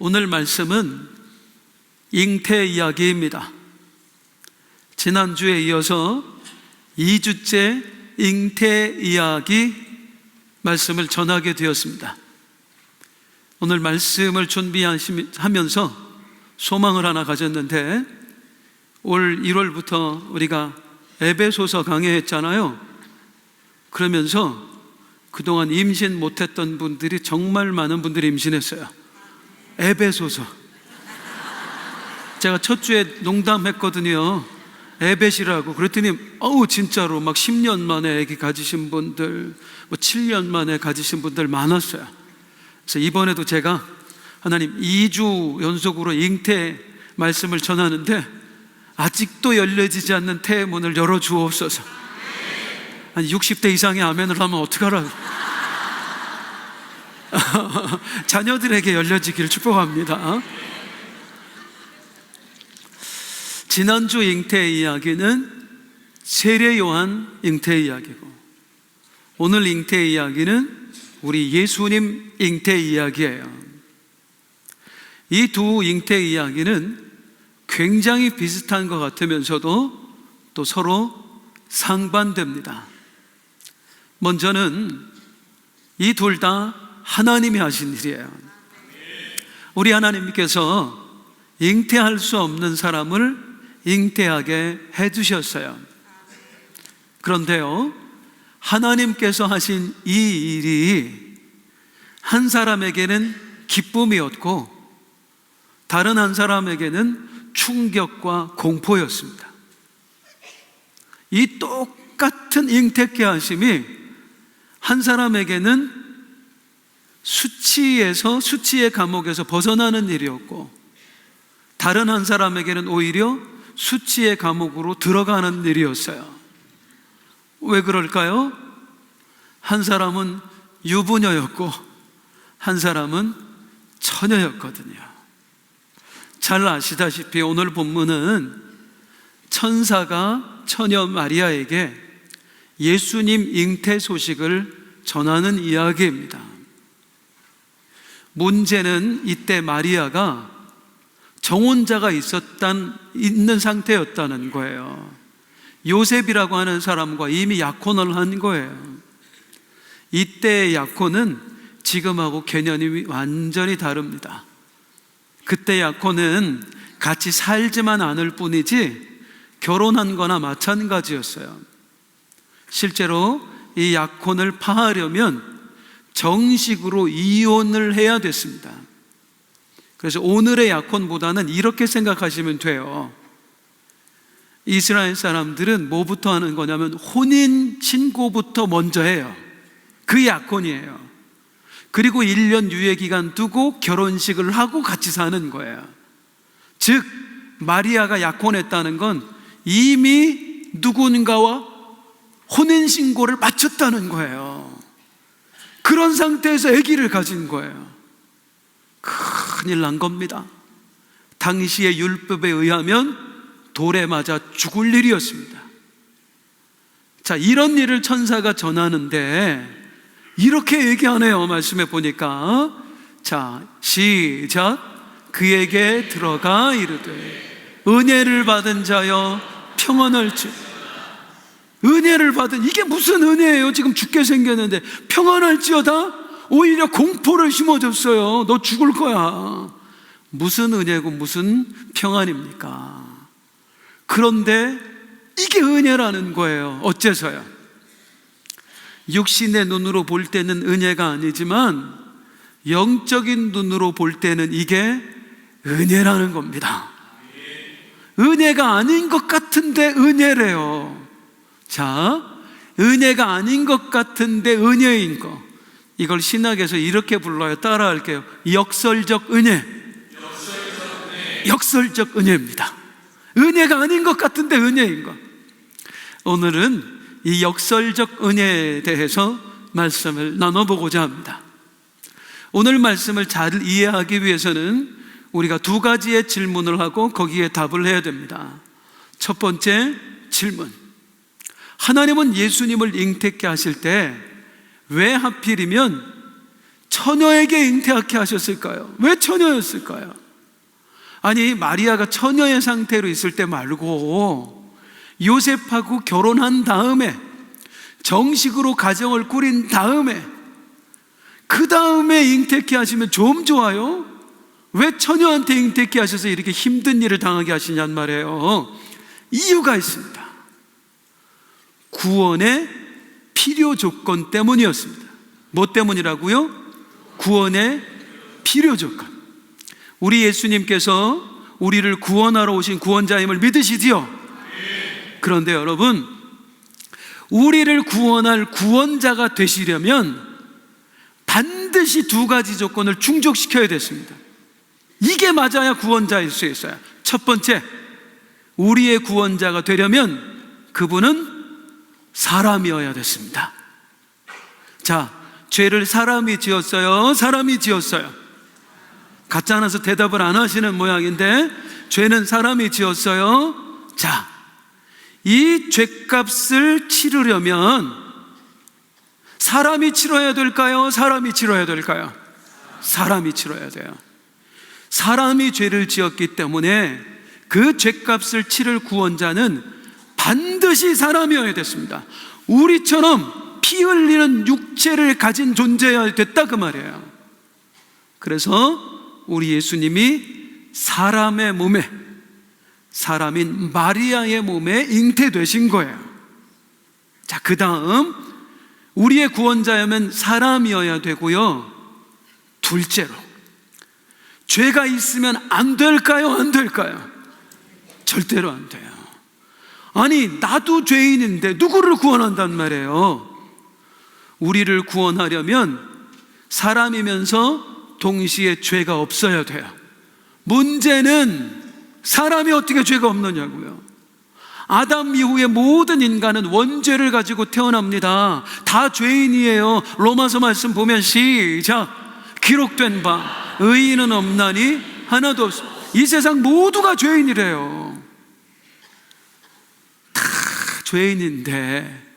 오늘 말씀은 잉태 이야기입니다. 지난주에 이어서 2주째 잉태 이야기 말씀을 전하게 되었습니다. 오늘 말씀을 준비하면서 소망을 하나 가졌는데, 올 1월부터 우리가 에베소서 강의했잖아요. 그러면서 그동안 임신 못했던 분들이 정말 많은 분들이 임신했어요. 에베소서. 제가 첫 주에 농담했거든요. 에벳이라고. 그랬더니 진짜로 막 10년 만에 아기 가지신 분들, 7년 만에 가지신 분들 많았어요. 그래서 이번에도 제가 하나님 2주 연속으로 잉태 말씀을 전하는데 아직도 열려지지 않는 태의 문을 열어주옵소서. 아니 60대 이상의 아멘을 하면 어떡하라고. 자녀들에게 열려지기를 축복합니다. 지난주 잉태 이야기는 세례 요한 잉태 이야기고, 오늘 잉태 이야기는 우리 예수님 잉태 이야기예요. 이 두 잉태 이야기는 굉장히 비슷한 것 같으면서도 또 서로 상반됩니다. 먼저는 이 둘 다 하나님이 하신 일이에요. 우리 하나님께서 잉태할 수 없는 사람을 잉태하게 해주셨어요. 그런데요, 하나님께서 하신 이 일이 한 사람에게는 기쁨이었고 다른 한 사람에게는 충격과 공포였습니다. 이 똑같은 잉태케 하심이 한 사람에게는 수치의 감옥에서 벗어나는 일이었고, 다른 한 사람에게는 오히려 수치의 감옥으로 들어가는 일이었어요. 왜 그럴까요? 한 사람은 유부녀였고 한 사람은 처녀였거든요. 잘 아시다시피 오늘 본문은 천사가 처녀 마리아에게 예수님 잉태 소식을 전하는 이야기입니다. 문제는 이때 마리아가 정혼자가 있는 상태였다는 거예요. 요셉이라고 하는 사람과 이미 약혼을 한 거예요. 이때의 약혼은 지금하고 개념이 완전히 다릅니다. 그때 약혼은 같이 살지만 않을 뿐이지 결혼한 거나 마찬가지였어요. 실제로 이 약혼을 파하려면 정식으로 이혼을 해야 됐습니다. 그래서 오늘의 약혼보다는 이렇게 생각하시면 돼요. 이스라엘 사람들은 뭐부터 하는 거냐면 혼인 신고부터 먼저 해요. 그 약혼이에요. 그리고 1년 유예기간 두고 결혼식을 하고 같이 사는 거예요. 즉 마리아가 약혼했다는 건 이미 누군가와 혼인신고를 마쳤다는 거예요. 그런 상태에서 아기를 가진 거예요. 큰일 난 겁니다. 당시의 율법에 의하면 돌에 맞아 죽을 일이었습니다. 자, 이런 일을 천사가 전하는데 이렇게 얘기하네요. 말씀해 보니까, 자, 시작. 그에게 들어가 이르되 은혜를 받은 자여 평안을 주. 은혜를 받은, 이게 무슨 은혜예요? 지금 죽게 생겼는데 평안할지어다? 오히려 공포를 심어줬어요. 너 죽을 거야. 무슨 은혜고 무슨 평안입니까? 그런데 이게 은혜라는 거예요. 어째서요? 육신의 눈으로 볼 때는 은혜가 아니지만 영적인 눈으로 볼 때는 이게 은혜라는 겁니다. 은혜가 아닌 것 같은데 은혜래요. 자, 은혜가 아닌 것 같은데 은혜인 거, 이걸 신학에서 이렇게 불러요. 따라할게요. 역설적 은혜. 역설적 은혜입니다. 은혜가 아닌 것 같은데 은혜인 거. 오늘은 이 역설적 은혜에 대해서 말씀을 나눠보고자 합니다. 오늘 말씀을 잘 이해하기 위해서는 우리가 두 가지의 질문을 하고 거기에 답을 해야 됩니다. 첫 번째 질문, 하나님은 예수님을 잉태케 하실 때 왜 하필이면 처녀에게 잉태하게 하셨을까요? 왜 처녀였을까요? 아니, 마리아가 처녀의 상태로 있을 때 말고 요셉하고 결혼한 다음에 정식으로 가정을 꾸린 다음에 그 다음에 잉태케 하시면 좀 좋아요? 왜 처녀한테 잉태케 하셔서 이렇게 힘든 일을 당하게 하시냔 말이에요. 이유가 있습니다. 구원의 필요 조건 때문이었습니다. 뭐 때문이라고요? 구원의 필요 조건. 우리 예수님께서 우리를 구원하러 오신 구원자임을 믿으시지요? 그런데 여러분, 우리를 구원할 구원자가 되시려면 반드시 두 가지 조건을 충족시켜야 됐습니다. 이게 맞아야 구원자일 수 있어요. 첫 번째, 우리의 구원자가 되려면 그분은 사람이어야 됐습니다. 자, 죄를 사람이 지었어요? 사람이 지었어요? 같지 않아서 대답을 안 하시는 모양인데, 죄는 사람이 지었어요? 자, 이 죄값을 치르려면 사람이 치러야 될까요? 사람이 치러야 될까요? 사람이 치러야 돼요. 사람이 죄를 지었기 때문에 그 죄값을 치를 구원자는 반드시 사람이어야 됐습니다. 우리처럼 피 흘리는 육체를 가진 존재여야 됐다, 그 말이에요. 그래서 우리 예수님이 사람의 몸에, 사람인 마리아의 몸에 잉태되신 거예요. 자, 그 다음 우리의 구원자라면 사람이어야 되고요. 둘째로, 죄가 있으면 안 될까요? 안 될까요? 절대로 안 돼요. 아니, 나도 죄인인데 누구를 구원한단 말이에요? 우리를 구원하려면 사람이면서 동시에 죄가 없어야 돼요. 문제는 사람이 어떻게 죄가 없느냐고요. 아담 이후의 모든 인간은 원죄를 가지고 태어납니다. 다 죄인이에요. 로마서 말씀 보면 시작, 기록된 바 의인은 없나니 하나도 없어. 이 세상 모두가 죄인이래요. 다 죄인인데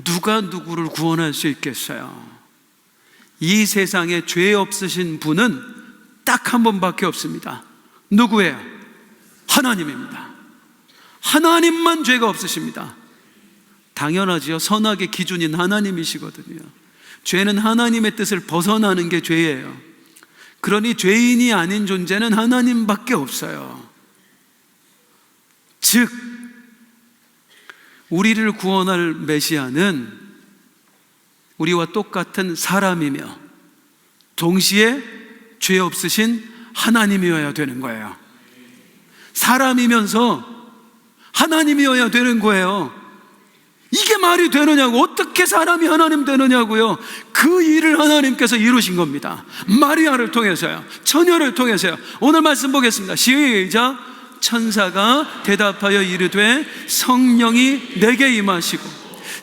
누가 누구를 구원할 수 있겠어요? 이 세상에 죄 없으신 분은 딱 한 분밖에 없습니다. 누구예요? 하나님입니다. 하나님만 죄가 없으십니다. 당연하지요. 선악의 기준인 하나님이시거든요. 죄는 하나님의 뜻을 벗어나는 게 죄예요. 그러니 죄인이 아닌 존재는 하나님밖에 없어요. 즉, 우리를 구원할 메시아는 우리와 똑같은 사람이며 동시에 죄 없으신 하나님이어야 되는 거예요. 사람이면서 하나님이어야 되는 거예요. 이게 말이 되느냐고. 어떻게 사람이 하나님 되느냐고요. 그 일을 하나님께서 이루신 겁니다. 마리아를 통해서요, 처녀를 통해서요. 오늘 말씀 보겠습니다. 시작. 천사가 대답하여 이르되 성령이 내게 임하시고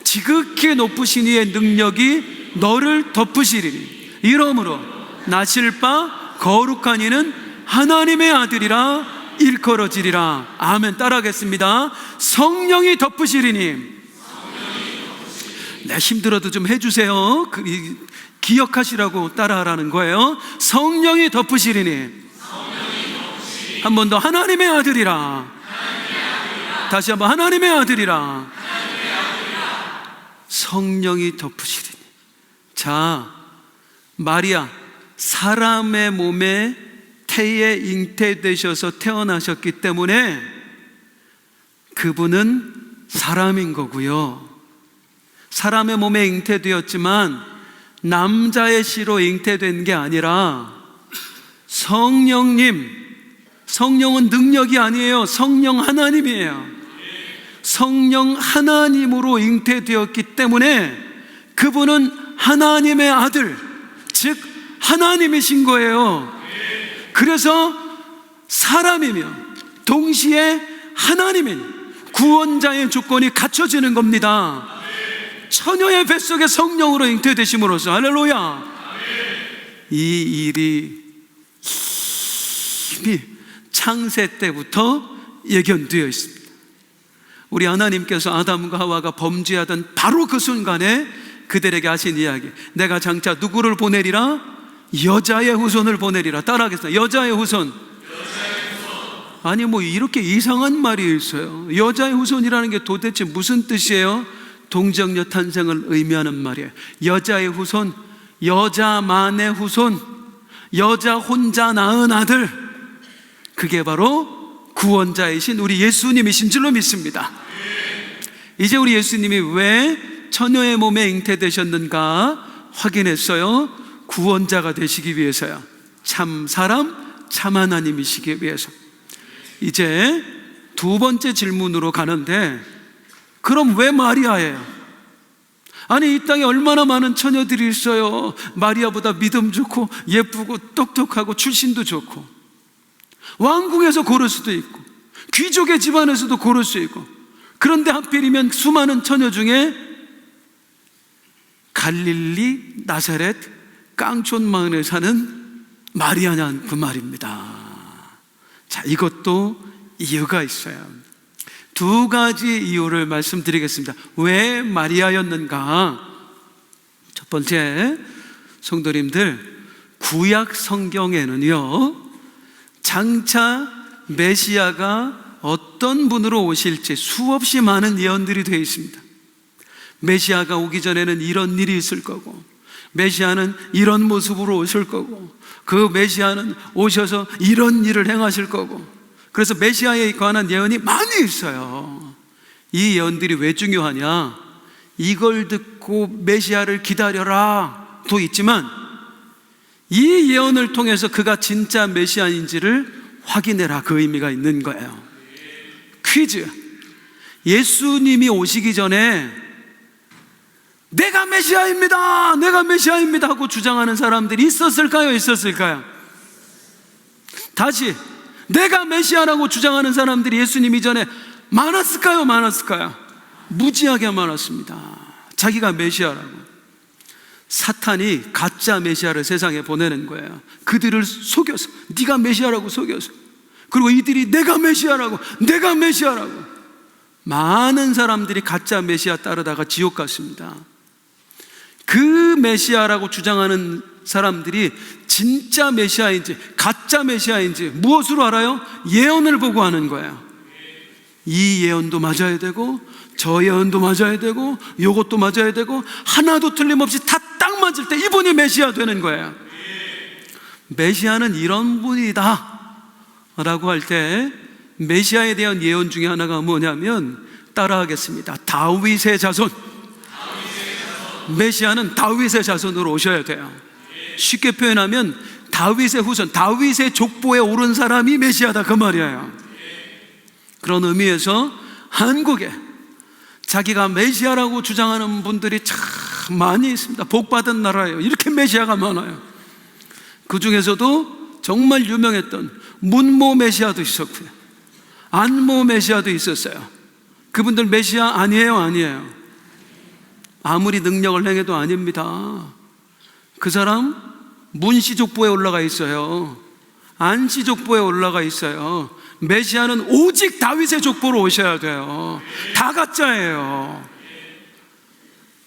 지극히 높으신 이의 능력이 너를 덮으시리니 이러므로 나실 바 거룩한 이는 하나님의 아들이라 일컬어지리라. 아멘. 따라하겠습니다. 성령이 덮으시리니. 네, 힘들어도 좀 해주세요. 기억하시라고 따라하라는 거예요. 성령이 덮으시리니. 한 번 더. 하나님의 아들이라. 다시 한번. 하나님의 아들이라. 성령이 덮으시리니. 자, 마리아, 사람의 몸에 태에 잉태되셔서 태어나셨기 때문에 그분은 사람인 거고요. 사람의 몸에 잉태되었지만 남자의 씨로 잉태된 게 아니라 성령님, 성령은 능력이 아니에요. 성령 하나님이에요. 성령 하나님으로 잉태되었기 때문에 그분은 하나님의 아들, 즉 하나님이신 거예요. 그래서 사람이며 동시에 하나님인 구원자의 조건이 갖춰지는 겁니다. 처녀의 뱃속에 성령으로 잉태되심으로써, 할렐루야. 이 일이 이미 창세 때부터 예견되어 있습니다. 우리 하나님께서 아담과 하와가 범죄하던 바로 그 순간에 그들에게 하신 이야기, 내가 장차 누구를 보내리라? 여자의 후손을 보내리라. 따라하겠습니다. 여자의 후손. 아니 뭐 이렇게 이상한 말이 있어요. 여자의 후손이라는 게 도대체 무슨 뜻이에요? 동정녀 탄생을 의미하는 말이에요. 여자의 후손, 여자만의 후손, 여자 혼자 낳은 아들, 그게 바로 구원자이신 우리 예수님이신 줄로 믿습니다. 이제 우리 예수님이 왜 처녀의 몸에 잉태되셨는가 확인했어요. 구원자가 되시기 위해서요. 참 사람, 참 하나님이시기 위해서. 이제 두 번째 질문으로 가는데, 그럼 왜 마리아예요? 아니 이 땅에 얼마나 많은 처녀들이 있어요. 마리아보다 믿음 좋고 예쁘고 똑똑하고 출신도 좋고, 왕궁에서 고를 수도 있고 귀족의 집안에서도 고를 수 있고, 그런데 하필이면 수많은 처녀 중에 갈릴리 나사렛 깡촌 마을에 사는 마리아냐 그 말입니다. 자, 이것도 이유가 있어요. 두 가지 이유를 말씀드리겠습니다. 왜 마리아였는가? 첫 번째, 성도님들, 구약 성경에는요, 장차 메시아가 어떤 분으로 오실지 수없이 많은 예언들이 되어 있습니다. 메시아가 오기 전에는 이런 일이 있을 거고, 메시아는 이런 모습으로 오실 거고, 그 메시아는 오셔서 이런 일을 행하실 거고. 그래서 메시아에 관한 예언이 많이 있어요. 이 예언들이 왜 중요하냐? 이걸 듣고 메시아를 기다려라 도 있지만, 이 예언을 통해서 그가 진짜 메시아인지를 확인해라, 그 의미가 있는 거예요. 퀴즈. 예수님이 오시기 전에 내가 메시아입니다, 내가 메시아입니다 하고 주장하는 사람들이 있었을까요? 있었을까요? 다시, 내가 메시아라고 주장하는 사람들이 예수님 이전에 많았을까요? 많았을까요? 무지하게 많았습니다. 자기가 메시아라고. 사탄이 가짜 메시아를 세상에 보내는 거예요. 그들을 속여서, 네가 메시아라고 속여서. 그리고 이들이 내가 메시아라고, 내가 메시아라고. 많은 사람들이 가짜 메시아 따르다가 지옥 갔습니다. 그 메시아라고 주장하는 사람들이 진짜 메시아인지 가짜 메시아인지 무엇으로 알아요? 예언을 보고 하는 거예요. 이 예언도 맞아야 되고 저 예언도 맞아야 되고 요것도 맞아야 되고, 하나도 틀림없이 다 딱 맞을 때 이분이 메시아 되는 거예요. 메시아는 이런 분이다 라고 할 때 메시아에 대한 예언 중에 하나가 뭐냐면, 따라하겠습니다. 다윗의 자손. 메시아는 다윗의 자손으로 오셔야 돼요. 쉽게 표현하면 다윗의 후손, 다윗의 족보에 오른 사람이 메시아다 그 말이에요. 그런 의미에서 한국에 자기가 메시아라고 주장하는 분들이 참 많이 있습니다. 복받은 나라예요. 이렇게 메시아가 많아요. 그 중에서도 정말 유명했던 문모 메시아도 있었고요, 안모 메시아도 있었어요. 그분들 메시아 아니에요? 아니에요. 아무리 능력을 행해도 아닙니다. 그 사람 문씨 족보에 올라가 있어요. 안씨 족보에 올라가 있어요. 메시아는 오직 다윗의 족보로 오셔야 돼요. 다 가짜예요.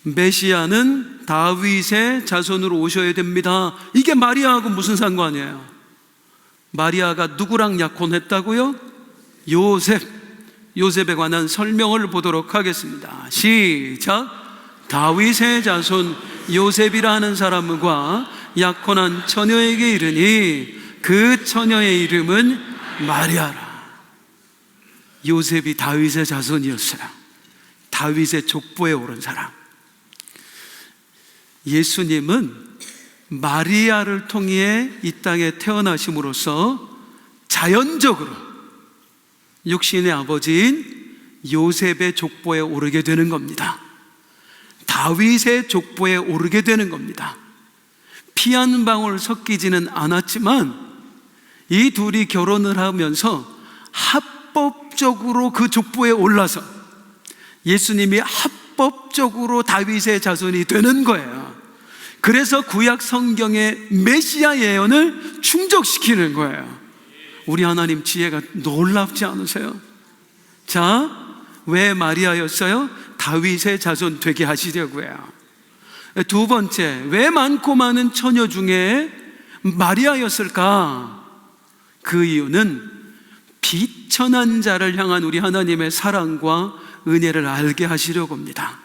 메시아는 다윗의 자손으로 오셔야 됩니다. 이게 마리아하고 무슨 상관이에요? 마리아가 누구랑 약혼했다고요? 요셉. 요셉에 관한 설명을 보도록 하겠습니다. 시작. 다윗의 자손 요셉이라는 사람과 약혼한 처녀에게 이르니 그 처녀의 이름은 마리아라. 요셉이 다윗의 자손이었어요. 다윗의 족보에 오른 사람. 예수님은 마리아를 통해 이 땅에 태어나심으로써 자연적으로 육신의 아버지인 요셉의 족보에 오르게 되는 겁니다. 다윗의 족보에 오르게 되는 겁니다. 피 한 방울 섞이지는 않았지만 이 둘이 결혼을 하면서 합법적으로 그 족보에 올라서 예수님이 합법적으로 다윗의 자손이 되는 거예요. 그래서 구약 성경의 메시아 예언을 충족시키는 거예요. 우리 하나님 지혜가 놀랍지 않으세요? 자, 왜 마리아였어요? 다윗의 자손 되게 하시려고요. 두 번째, 왜 많고 많은 처녀 중에 마리아였을까? 그 이유는 비천한 자를 향한 우리 하나님의 사랑과 은혜를 알게 하시려고 합니다.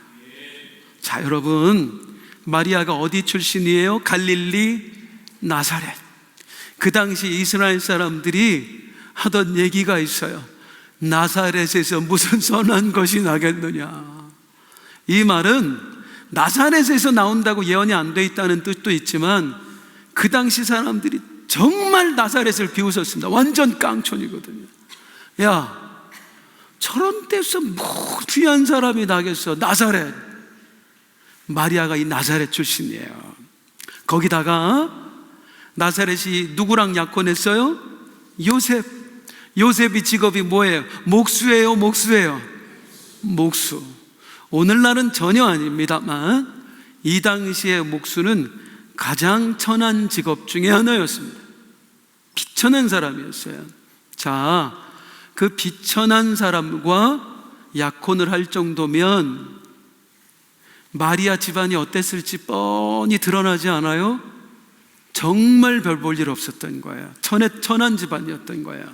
자, 여러분, 마리아가 어디 출신이에요? 갈릴리 나사렛. 그 당시 이스라엘 사람들이 하던 얘기가 있어요. 나사렛에서 무슨 선한 것이 나겠느냐. 이 말은 나사렛에서 나온다고 예언이 안 돼 있다는 뜻도 있지만 그 당시 사람들이 정말 나사렛을 비웃었습니다. 완전 깡촌이거든요. 야, 저런 데서 뭐 귀한 사람이 나겠어. 나사렛. 마리아가 이 나사렛 출신이에요. 거기다가 나사렛이 누구랑 약혼했어요? 요셉. 요셉이 직업이 뭐예요? 목수예요, 목수예요? 목수. 오늘날은 전혀 아닙니다만 이 당시의 목수는 가장 천한 직업 중에 하나였습니다. 비천한 사람이었어요. 자, 그 비천한 사람과 약혼을 할 정도면 마리아 집안이 어땠을지 뻔히 드러나지 않아요? 정말 별 볼 일 없었던 거예요. 천한 집안이었던 거예요.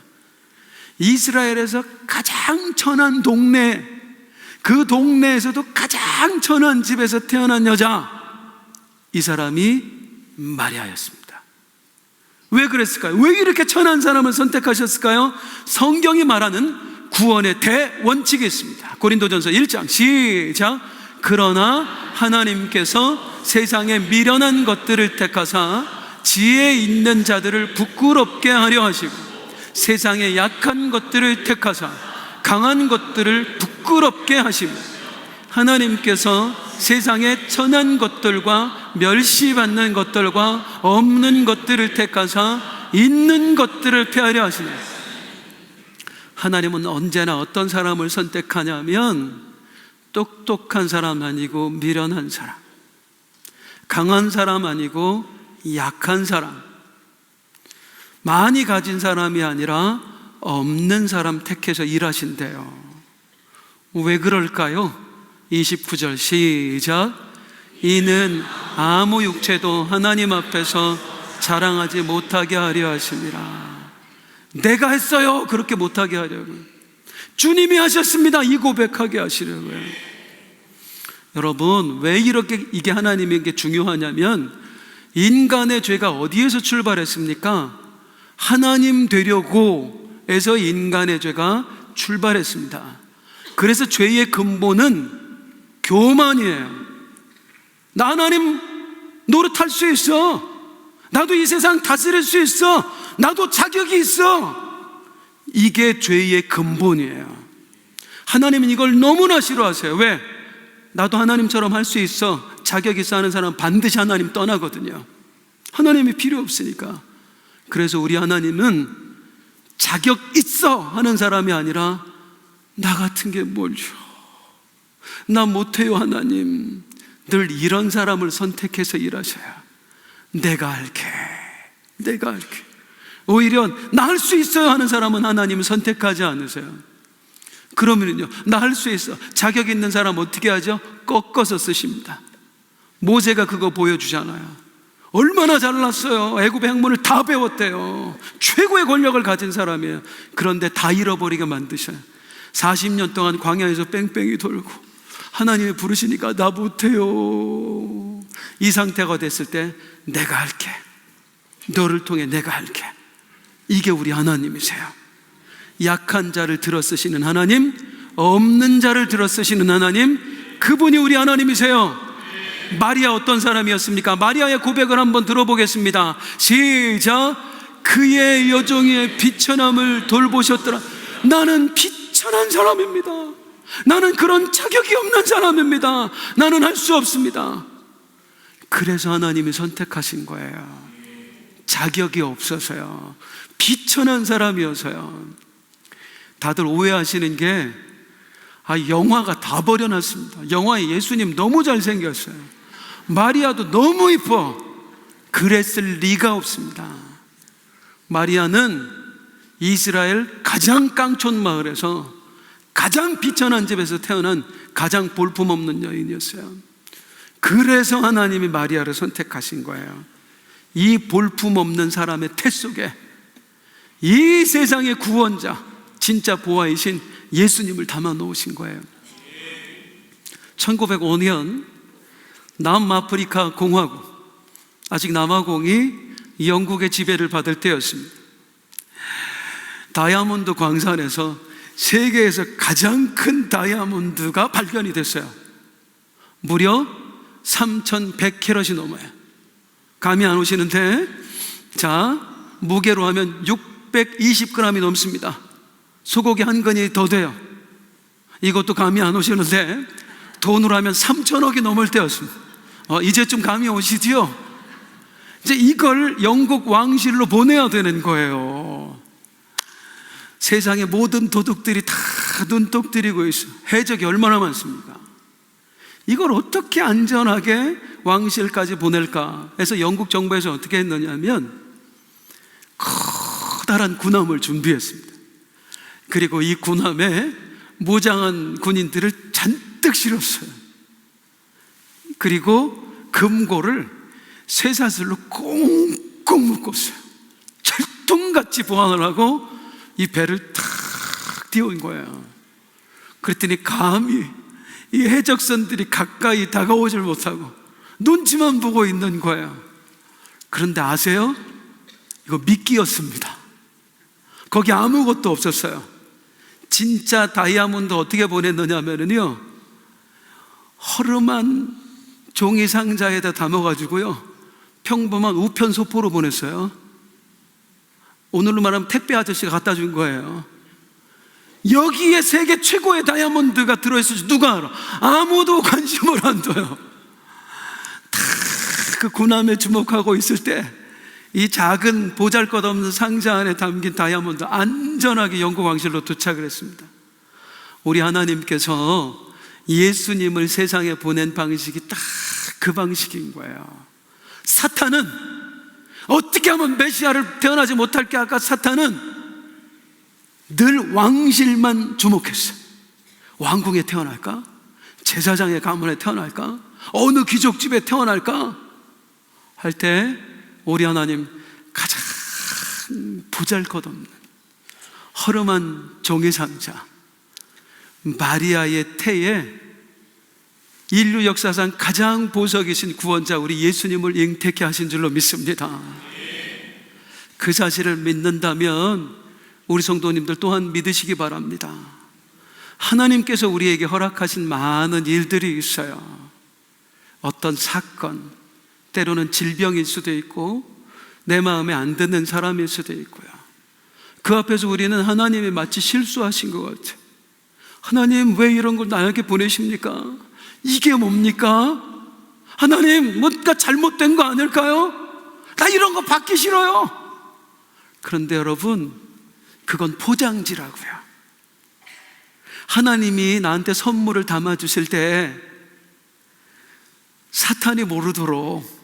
이스라엘에서 가장 천한 동네, 그 동네에서도 가장 천한 집에서 태어난 여자, 이 사람이 마리아였습니다. 왜 그랬을까요? 왜 이렇게 천한 사람을 선택하셨을까요? 성경이 말하는 구원의 대원칙이 있습니다. 고린도전서 1장 시작. 그러나 하나님께서 세상의 미련한 것들을 택하사 지혜 있는 자들을 부끄럽게 하려 하시고 세상의 약한 것들을 택하사 강한 것들을 부끄럽게 하시며 하나님께서 세상의 천한 것들과 멸시받는 것들과 없는 것들을 택하사 있는 것들을 폐하려 하시네. 하나님은 언제나 어떤 사람을 선택하냐면 똑똑한 사람 아니고 미련한 사람, 강한 사람 아니고 약한 사람, 많이 가진 사람이 아니라 없는 사람 택해서 일하신대요. 왜 그럴까요? 29절 시작. 이는 아무 육체도 하나님 앞에서 자랑하지 못하게 하려 하심이라. 내가 했어요, 그렇게 못하게 하려고요. 주님이 하셨습니다, 이 고백하게 하시려고요. 여러분, 왜 이게 하나님에게 중요하냐면 인간의 죄가 어디에서 출발했습니까? 하나님 되려고 해서 인간의 죄가 출발했습니다. 그래서 죄의 근본은 교만이에요. 나 하나님 노릇할 수 있어. 나도 이 세상 다스릴 수 있어. 나도 자격이 있어. 이게 죄의 근본이에요. 하나님은 이걸 너무나 싫어하세요. 왜? 나도 하나님처럼 할 수 있어, 자격 있어 하는 사람은 반드시 하나님 떠나거든요. 하나님이 필요 없으니까. 그래서 우리 하나님은 자격 있어 하는 사람이 아니라 나 같은 게 뭘요? 나 못해요 하나님. 늘 이런 사람을 선택해서 일하셔요. 내가 할게. 오히려 나 할 수 있어요 하는 사람은 하나님은 선택하지 않으세요. 그러면요, 나 할 수 있어, 자격 있는 사람 어떻게 하죠? 꺾어서 쓰십니다. 모세가 그거 보여주잖아요. 얼마나 잘났어요. 애굽의 학문을 다 배웠대요. 최고의 권력을 가진 사람이에요. 그런데 다 잃어버리게 만드셔요. 40년 동안 광야에서 뺑뺑이 돌고 하나님이 부르시니까 나 못해요. 이 상태가 됐을 때 내가 할게, 너를 통해 내가 할게. 이게 우리 하나님이세요. 약한 자를 들어 쓰시는 하나님, 없는 자를 들어 쓰시는 하나님, 그분이 우리 하나님이세요. 마리아 어떤 사람이었습니까? 마리아의 고백을 한번 들어보겠습니다. 시작. 그의 여종의 비천함을 돌보셨더라. 나는 비천한 사람입니다. 나는 그런 자격이 없는 사람입니다. 나는 할 수 없습니다. 그래서 하나님이 선택하신 거예요. 자격이 없어서요. 비천한 사람이어서요. 다들 오해하시는 게 영화가 다 버려놨습니다. 영화에 예수님 너무 잘생겼어요. 마리아도 너무 이뻐. 그랬을 리가 없습니다. 마리아는 이스라엘 가장 깡촌 마을에서 가장 비천한 집에서 태어난 가장 볼품없는 여인이었어요. 그래서 하나님이 마리아를 선택하신 거예요. 이 볼품없는 사람의 태 속에 이 세상의 구원자, 진짜 보아이신 예수님을 담아 놓으신 거예요. 1905년 남아프리카 공화국, 아직 남아공이 영국의 지배를 받을 때였습니다. 다이아몬드 광산에서 세계에서 가장 큰 다이아몬드가 발견이 됐어요. 무려 3,100캐럿이 넘어요. 감이 안 오시는데, 자, 무게로 하면 620g이 넘습니다. 소고기 한 근이 더 돼요. 이것도 감이 안 오시는데, 돈으로 하면 3,000억이 넘을 때였습니다. 이제 좀 감이 오시지요? 이제 이걸 영국 왕실로 보내야 되는 거예요. 세상의 모든 도둑들이 다 눈독 들이고 있어요. 해적이 얼마나 많습니까? 이걸 어떻게 안전하게 왕실까지 보낼까 해서 영국 정부에서 어떻게 했느냐면 커다란 군함을 준비했습니다. 그리고 이 군함에 무장한 군인들을 잔뜩 실었어요. 그리고 금고를 쇠사슬로 꽁꽁 묶었어요. 철통같이 보안을 하고 이 배를 탁 띄운 거예요. 그랬더니 감히 이 해적선들이 가까이 다가오질 못하고 눈치만 보고 있는 거예요. 그런데 아세요? 이거 미끼였습니다. 거기 아무것도 없었어요. 진짜 다이아몬드 어떻게 보냈느냐면요, 허름한 종이 상자에다 담아가지고요, 평범한 우편 소포로 보냈어요. 오늘로 말하면 택배 아저씨가 갖다 준 거예요. 여기에 세계 최고의 다이아몬드가 들어있을지 누가 알아? 아무도 관심을 안 둬요. 다 그 군함에 주목하고 있을 때 이 작은 보잘것없는 상자 안에 담긴 다이아몬드 안전하게 영국 왕실로 도착을 했습니다. 우리 하나님께서 예수님을 세상에 보낸 방식이 딱 그 방식인 거예요. 사탄은 어떻게 하면 메시아를 태어나지 못할게 할까? 사탄은 늘 왕실만 주목했어요. 왕궁에 태어날까? 제사장의 가문에 태어날까? 어느 귀족집에 태어날까? 할 때 우리 하나님 가장 보잘것없는 허름한 종이 상자 마리아의 태에 인류 역사상 가장 보석이신 구원자 우리 예수님을 잉태케 하신 줄로 믿습니다. 그 사실을 믿는다면 우리 성도님들 또한 믿으시기 바랍니다. 하나님께서 우리에게 허락하신 많은 일들이 있어요. 어떤 사건, 때로는 질병일 수도 있고 내 마음에 안 드는 사람일 수도 있고요. 그 앞에서 우리는 하나님이 마치 실수하신 것 같아요. 하나님 왜 이런 걸 나에게 보내십니까? 이게 뭡니까? 하나님 뭔가 잘못된 거 아닐까요? 나 이런 거 받기 싫어요. 그런데 여러분, 그건 포장지라고요. 하나님이 나한테 선물을 담아주실 때 사탄이 모르도록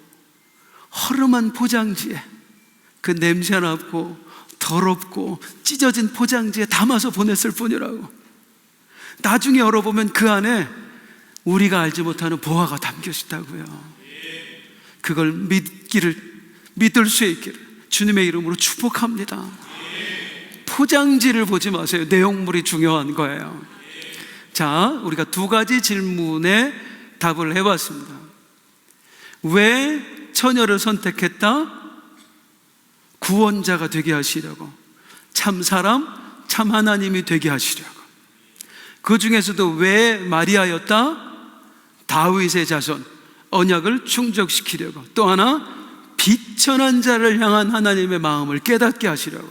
허름한 포장지에, 그 냄새나고 더럽고 찢어진 포장지에 담아서 보냈을 뿐이라고. 나중에 열어보면 그 안에 우리가 알지 못하는 보화가 담겨 있다고요. 그걸 믿을 수 있기를 주님의 이름으로 축복합니다. 포장지를 보지 마세요. 내용물이 중요한 거예요. 자, 우리가 두 가지 질문에 답을 해봤습니다. 왜 처녀를 선택했다? 구원자가 되게 하시려고, 참 사람, 참 하나님이 되게 하시려고. 그 중에서도 왜 마리아였다? 다윗의 자손, 언약을 충족시키려고. 또 하나, 비천한 자를 향한 하나님의 마음을 깨닫게 하시려고.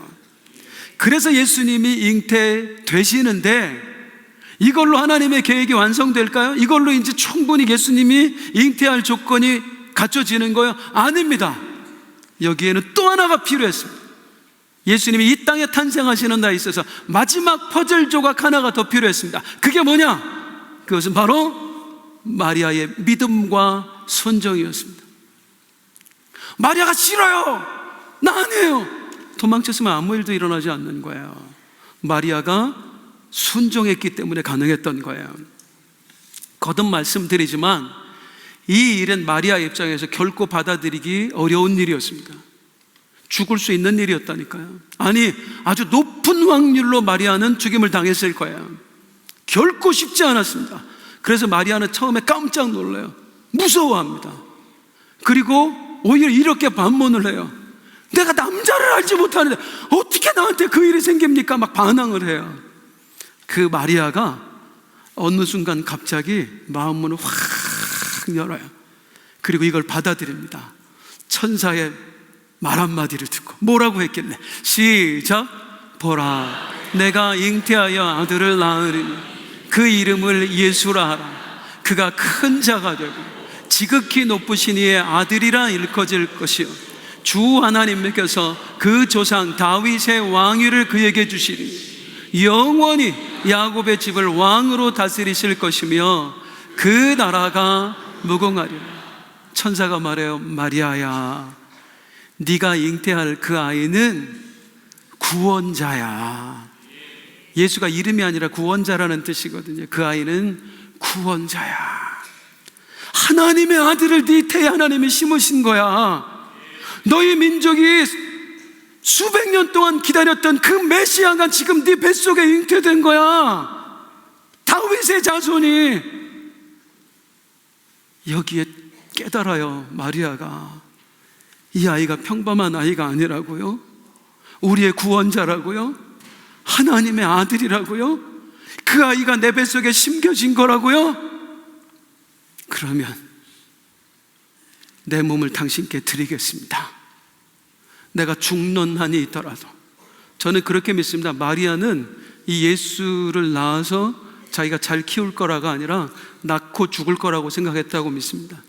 그래서 예수님이 잉태되시는데, 이걸로 하나님의 계획이 완성될까요? 이걸로 이제 충분히 예수님이 잉태할 조건이 갖춰지는 거예요? 아닙니다. 여기에는 또 하나가 필요했습니다. 예수님이 이 땅에 탄생하시는 데 있어서 마지막 퍼즐 조각 하나가 더 필요했습니다. 그게 뭐냐? 그것은 바로 마리아의 믿음과 순종이었습니다. 마리아가 싫어요, 나 아니에요, 도망쳤으면 아무 일도 일어나지 않는 거예요. 마리아가 순종했기 때문에 가능했던 거예요. 거듭 말씀드리지만 이 일은 마리아 입장에서 결코 받아들이기 어려운 일이었습니다. 죽을 수 있는 일이었다니까요. 아니, 아주 높은 확률로 마리아는 죽임을 당했을 거예요. 결코 쉽지 않았습니다. 그래서 마리아는 처음에 깜짝 놀라요. 무서워합니다. 그리고 오히려 이렇게 반문을 해요. 내가 남자를 알지 못하는데 어떻게 나한테 그 일이 생깁니까? 막 반항을 해요. 그 마리아가 어느 순간 갑자기 마음문을 확 열어요. 그리고 이걸 받아들입니다. 천사의 말 한마디를 듣고 뭐라고 했길래? 시작. 보라, 내가 잉태하여 아들을 낳으리니 그 이름을 예수라 하라. 그가 큰 자가 되고 지극히 높으신 이의 아들이라 일컬어질 것이요 주 하나님께서 그 조상 다윗의 왕위를 그에게 주시리니 영원히 야곱의 집을 왕으로 다스리실 것이며 그 나라가 무궁하리라. 천사가 말해요. 마리아야, 네가 잉태할 그 아이는 구원자야. 예수가 이름이 아니라 구원자라는 뜻이거든요. 그 아이는 구원자야. 하나님의 아들을 네 태에 하나님이 심으신 거야. 너희 민족이 수백 년 동안 기다렸던 그 메시아가 지금 네 뱃속에 잉태된 거야. 다윗의 자손이. 여기에 깨달아요. 마리아가 이 아이가 평범한 아이가 아니라고요? 우리의 구원자라고요? 하나님의 아들이라고요? 그 아이가 내 뱃속에 심겨진 거라고요? 그러면 내 몸을 당신께 드리겠습니다. 내가 죽는 한이 있더라도. 저는 그렇게 믿습니다. 마리아는 이 예수를 낳아서 자기가 잘 키울 거라가 아니라 낳고 죽을 거라고 생각했다고 믿습니다.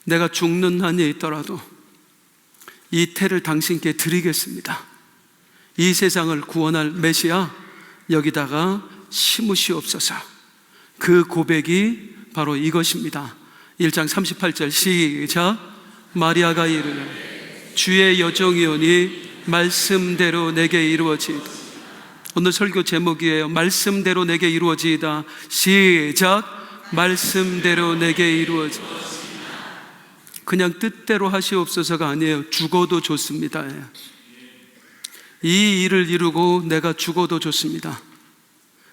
내가 죽는 한이 있더라도 이 태를 당신께 드리겠습니다. 이 세상을 구원할 메시아 여기다가 심으시옵소서. 그 고백이 바로 이것입니다. 1장 38절 시작. 마리아가 이르되 주의 여종이오니 말씀대로 내게 이루어지이다. 오늘 설교 제목이에요. 말씀대로 내게 이루어지이다. 시작. 말씀대로 내게 이루어지이다. 그냥 뜻대로 하시옵소서가 아니에요. 죽어도 좋습니다. 이 일을 이루고 내가 죽어도 좋습니다.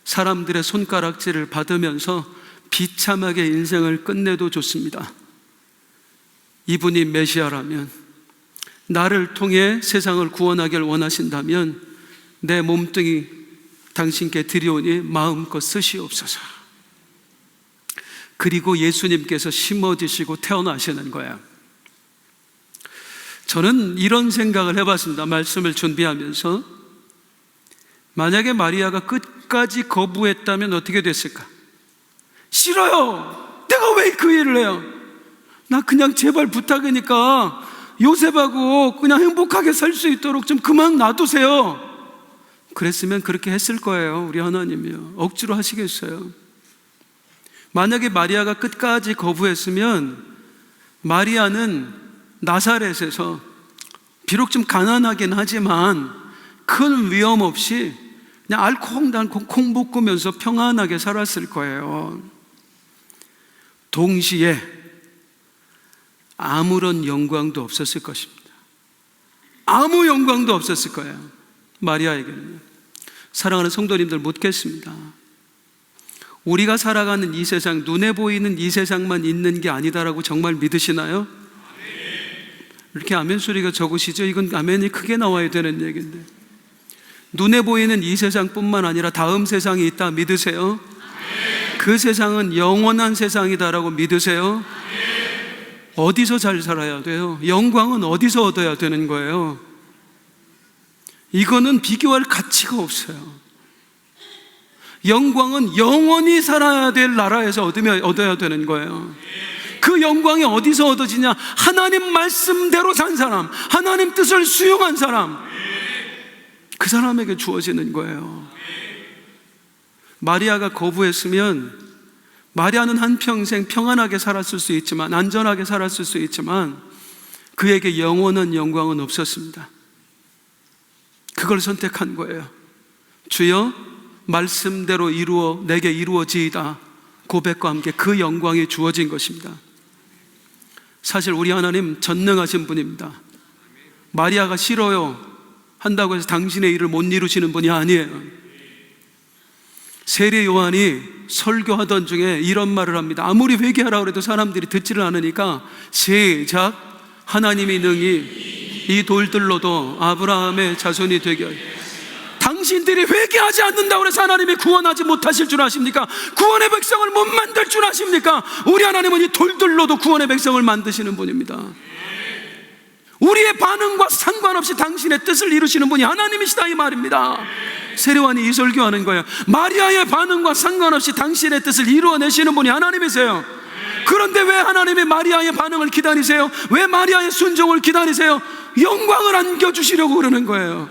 사람들의 손가락질을 받으면서 비참하게 인생을 끝내도 좋습니다. 이분이 메시아라면, 나를 통해 세상을 구원하길 원하신다면 내 몸뚱이 당신께 드리오니 마음껏 쓰시옵소서. 그리고 예수님께서 심어지시고 태어나시는 거예요. 저는 이런 생각을 해봤습니다. 말씀을 준비하면서 만약에 마리아가 끝까지 거부했다면 어떻게 됐을까? 싫어요. 내가 왜 그 일을 해요? 나 그냥 제발 부탁이니까 요셉하고 그냥 행복하게 살 수 있도록 좀 그만 놔두세요. 그랬으면 그렇게 했을 거예요. 우리 하나님이요. 억지로 하시겠어요? 만약에 마리아가 끝까지 거부했으면 마리아는 나사렛에서 비록 좀 가난하긴 하지만 큰 위험 없이 그냥 알콩달콩 콩 볶으면서 평안하게 살았을 거예요. 동시에 아무런 영광도 없었을 것입니다. 아무 영광도 없었을 거예요. 마리아에게는요. 사랑하는 성도님들 묻겠습니다. 우리가 살아가는 이 세상, 눈에 보이는 이 세상만 있는 게 아니다라고 정말 믿으시나요? 이렇게 아멘 소리가 적으시죠? 이건 아멘이 크게 나와야 되는 얘기인데, 눈에 보이는 이 세상뿐만 아니라 다음 세상이 있다 믿으세요? 그 세상은 영원한 세상이다라고 믿으세요? 어디서 잘 살아야 돼요? 영광은 어디서 얻어야 되는 거예요? 이거는 비교할 가치가 없어요. 영광은 영원히 살아야 될 나라에서 얻어야 되는 거예요. 그 영광이 어디서 얻어지냐? 하나님 말씀대로 산 사람, 하나님 뜻을 수용한 사람, 그 사람에게 주어지는 거예요. 마리아가 거부했으면 마리아는 한평생 평안하게 살았을 수 있지만, 안전하게 살았을 수 있지만 그에게 영원한 영광은 없었습니다. 그걸 선택한 거예요. 주여 말씀대로 내게 이루어지이다 고백과 함께 그 영광이 주어진 것입니다. 사실 우리 하나님 전능하신 분입니다. 마리아가 싫어요 한다고 해서 당신의 일을 못 이루시는 분이 아니에요. 세례 요한이 설교하던 중에 이런 말을 합니다. 아무리 회개하라고 해도 사람들이 듣지를 않으니까 시작, 하나님이 능히 이 돌들로도 아브라함의 자손이 되게 하여. 당신들이 회개하지 않는다고 해서 하나님이 구원하지 못하실 줄 아십니까? 구원의 백성을 못 만들 줄 아십니까? 우리 하나님은 이 돌들로도 구원의 백성을 만드시는 분입니다. 우리의 반응과 상관없이 당신의 뜻을 이루시는 분이 하나님이시다 이 말입니다. 세례요한이 이 설교하는 거예요. 마리아의 반응과 상관없이 당신의 뜻을 이루어내시는 분이 하나님이세요. 그런데 왜 하나님이 마리아의 반응을 기다리세요? 왜 마리아의 순종을 기다리세요? 영광을 안겨주시려고 그러는 거예요.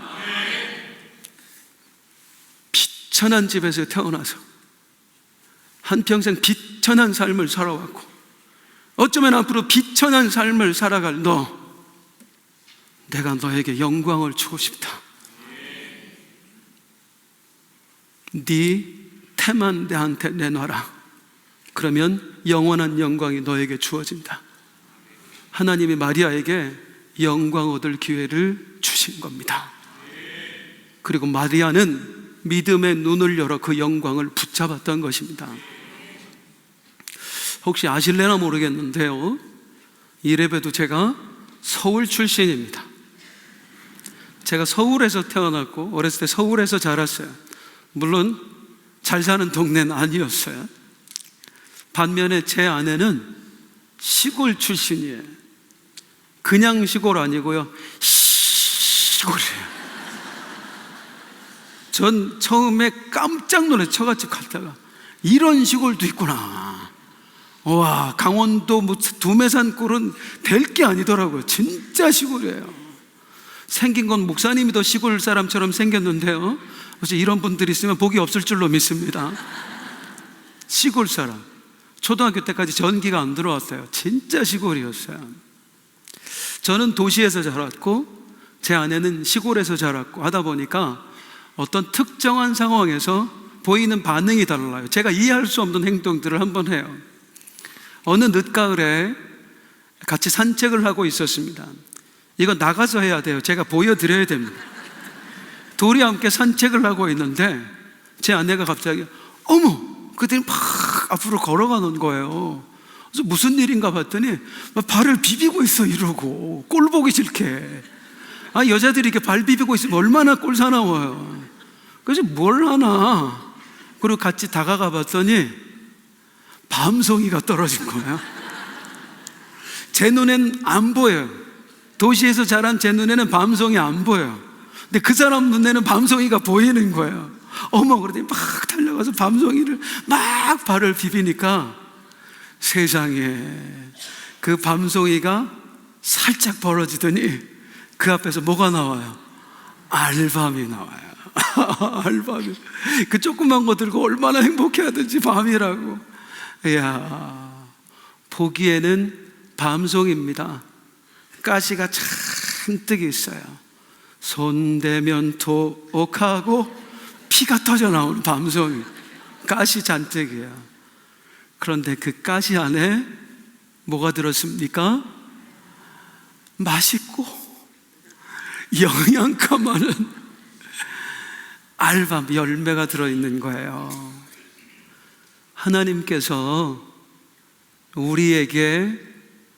비천한 집에서 태어나서 한평생 비천한 삶을 살아왔고 어쩌면 앞으로 비천한 삶을 살아갈 너, 내가 너에게 영광을 주고 싶다. 네 태만 내한테 내놔라. 그러면 영원한 영광이 너에게 주어진다. 하나님이 마리아에게 영광 얻을 기회를 주신 겁니다. 그리고 마리아는 믿음의 눈을 열어 그 영광을 붙잡았던 것입니다. 혹시 아실래나 모르겠는데요, 이래봬도 제가 서울 출신입니다. 제가 서울에서 태어났고 어렸을 때 서울에서 자랐어요. 물론 잘 사는 동네는 아니었어요. 반면에 제 아내는 시골 출신이에요. 그냥 시골 아니고요, 시골이에요. 전 처음에 깜짝 놀래 처갓집 갔다가 이런 시골도 있구나. 와, 강원도 두메산 꼴은 될 게 아니더라고요. 진짜 시골이에요. 생긴 건 목사님이 더 시골 사람처럼 생겼는데요, 혹시 이런 분들이 있으면 복이 없을 줄로 믿습니다. 시골 사람. 초등학교 때까지 전기가 안 들어왔어요. 진짜 시골이었어요. 저는 도시에서 자랐고 제 아내는 시골에서 자랐고 하다 보니까 어떤 특정한 상황에서 보이는 반응이 달라요. 제가 이해할 수 없는 행동들을 한번 해요. 어느 늦가을에 같이 산책을 하고 있었습니다. 이거 나가서 해야 돼요. 제가 보여드려야 됩니다. 둘이 함께 산책을 하고 있는데 제 아내가 갑자기 어머! 그들이 막 앞으로 걸어가는 거예요. 그래서 무슨 일인가 봤더니 발을 비비고 있어 이러고, 꼴 보기 싫게. 아, 여자들이 이렇게 발 비비고 있으면 얼마나 꼴 사나워요. 그래서 뭘 하나. 그리고 같이 다가가 봤더니 밤송이가 떨어진 거예요. 제 눈엔 안 보여요. 도시에서 자란 제 눈에는 밤송이 안 보여요. 근데 그 사람 눈에는 밤송이가 보이는 거예요. 어머, 그러더니 막 달려가서 밤송이를 막 발을 비비니까 세상에, 그 밤송이가 살짝 벌어지더니 그 앞에서 뭐가 나와요? 알밤이 나와요. 알밤이. 그 조그만 거 들고 얼마나 행복해 하든지 밤이라고. 이야, 보기에는 밤송입니다. 가시가 잔뜩 있어요. 손대면 토옥하고 피가 터져 나오는 밤송이. 가시 잔뜩이에요. 그런데 그 가시 안에 뭐가 들었습니까? 맛있고 영양가 많은 알밤 열매가 들어있는 거예요. 하나님께서 우리에게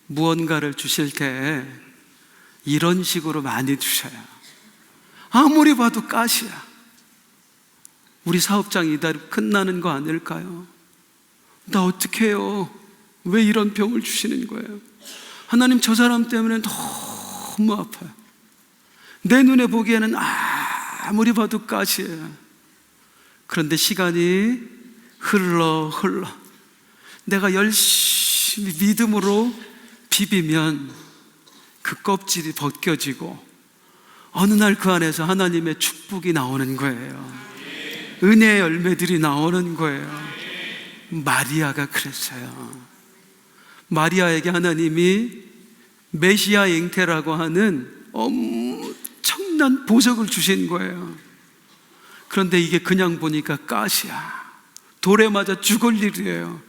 무언가를 주실 때 이런 식으로 많이 주셔요. 아무리 봐도 가시야. 우리 사업장이 이대로 끝나는 거 아닐까요? 나 어떻게 해요? 왜 이런 병을 주시는 거예요? 하나님, 저 사람 때문에 너무 아파요. 내 눈에 보기에는 아무리 봐도 가시예요. 그런데 시간이 흘러 내가 열심히 믿음으로 비비면 그 껍질이 벗겨지고 어느 날 그 안에서 하나님의 축복이 나오는 거예요. 은혜의 열매들이 나오는 거예요. 마리아가 그랬어요. 마리아에게 하나님이 메시아 잉태라고 하는 엄청난 보석을 주신 거예요. 그런데 이게 그냥 보니까 가시야. 돌에 맞아 죽을 일이에요.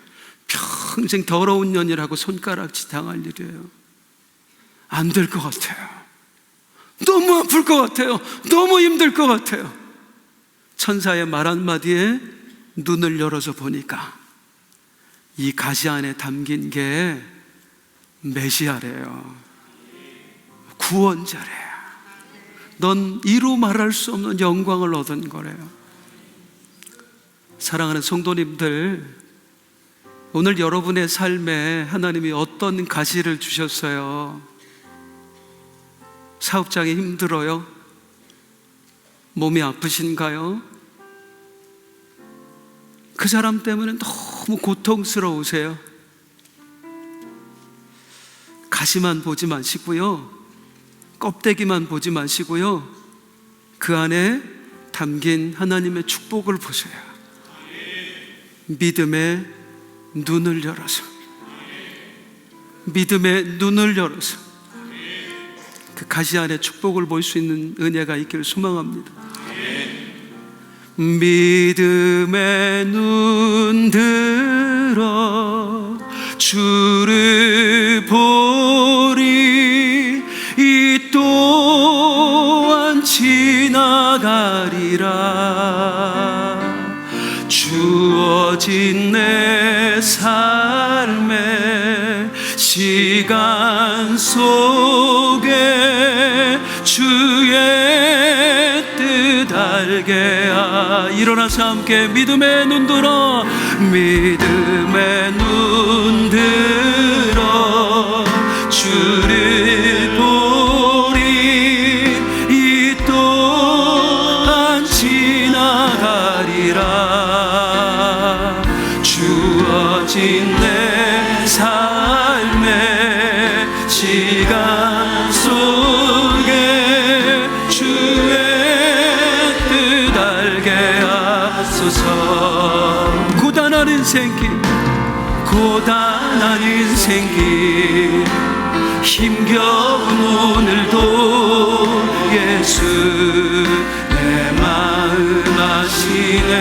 평생 더러운 년이라고 손가락질 당할 일이에요. 안 될 것 같아요. 너무 아플 것 같아요. 너무 힘들 것 같아요. 천사의 말 한마디에 눈을 열어서 보니까 이 가시 안에 담긴 게 메시아래요. 구원자래요. 넌 이루 말할 수 없는 영광을 얻은 거래요. 사랑하는 성도님들, 오늘 여러분의 삶에 하나님이 어떤 가시를 주셨어요? 사업장이 힘들어요? 몸이 아프신가요? 그 사람 때문에 너무 고통스러우세요? 가시만 보지 마시고요, 껍데기만 보지 마시고요, 그 안에 담긴 하나님의 축복을 보세요. 믿음의 눈을 열어서, 믿음의 눈을 열어서 그 가시 안에 축복을 볼 수 있는 은혜가 있기를 소망합니다. 믿음의 눈 들어 주를 보리, 이 또한 지나가리라. 주어진 내 삶의 시간 속에 주의 뜻 알게 일어나서 함께 믿음의 눈 들어, 믿음의 눈 들어 주를 보리, 이 또한 지나가리라. 주어진 내 삶의 시간 속에 주의 뜻 알게 하소서. 고단한 인생길, 고단한 인생길, 힘겨운 오늘도 예수 내 마음 아시네.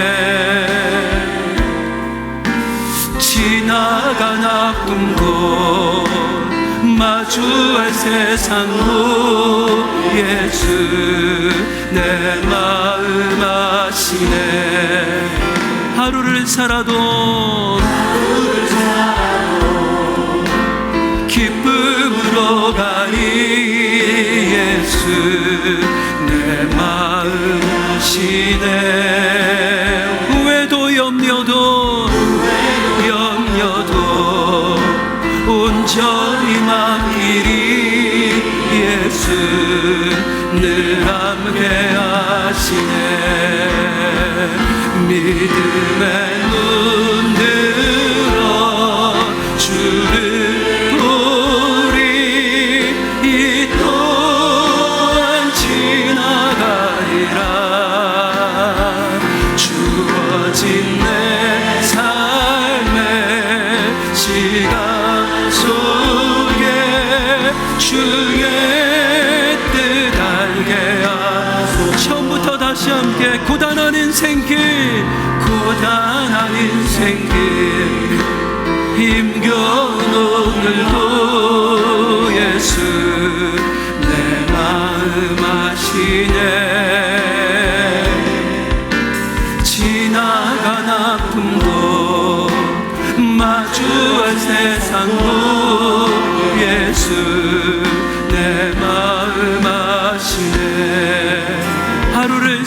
지나간 아픈 곳, 마주할 세상도 예수 내 마음 아시네. 하루를 살아도 기쁨으로 가리 예수 내 마음 아시네. 후회도 염려도 온전히 맡기리 예수 늘 함께 하시네. 믿음의 눈 들어 주를 보리, 이 또한 지나가리라. 주어진 내 삶의 시간 속에 주의 뜻 알게 하소서. 처음부터 다시 함께 고단한 인생길, 고단한 인생길, 힘겨운 오늘도 예수 내 마음 아시네. 지나간 아픔도 마주할 세상도 예수 내 마음 아시네. 하루를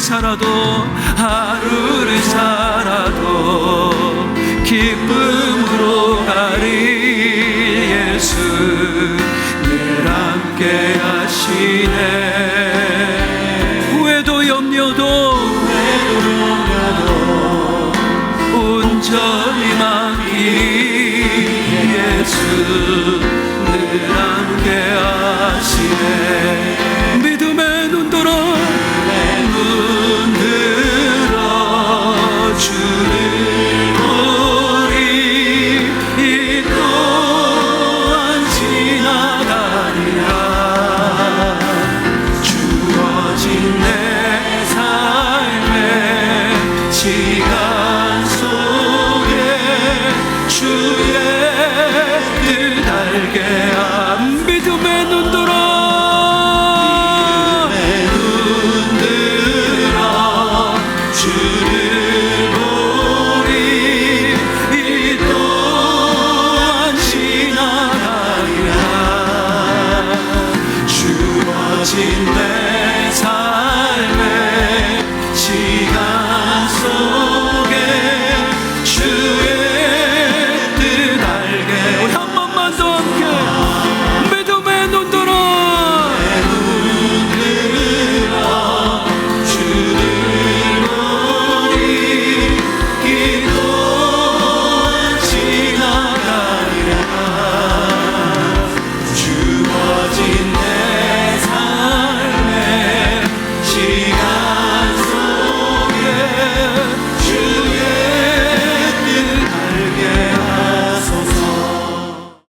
살아도 기쁨으로 가리 예수 늘 함께 하시네. 후회도 염려도 온전히 맡기리 예수 늘 함께 하시네.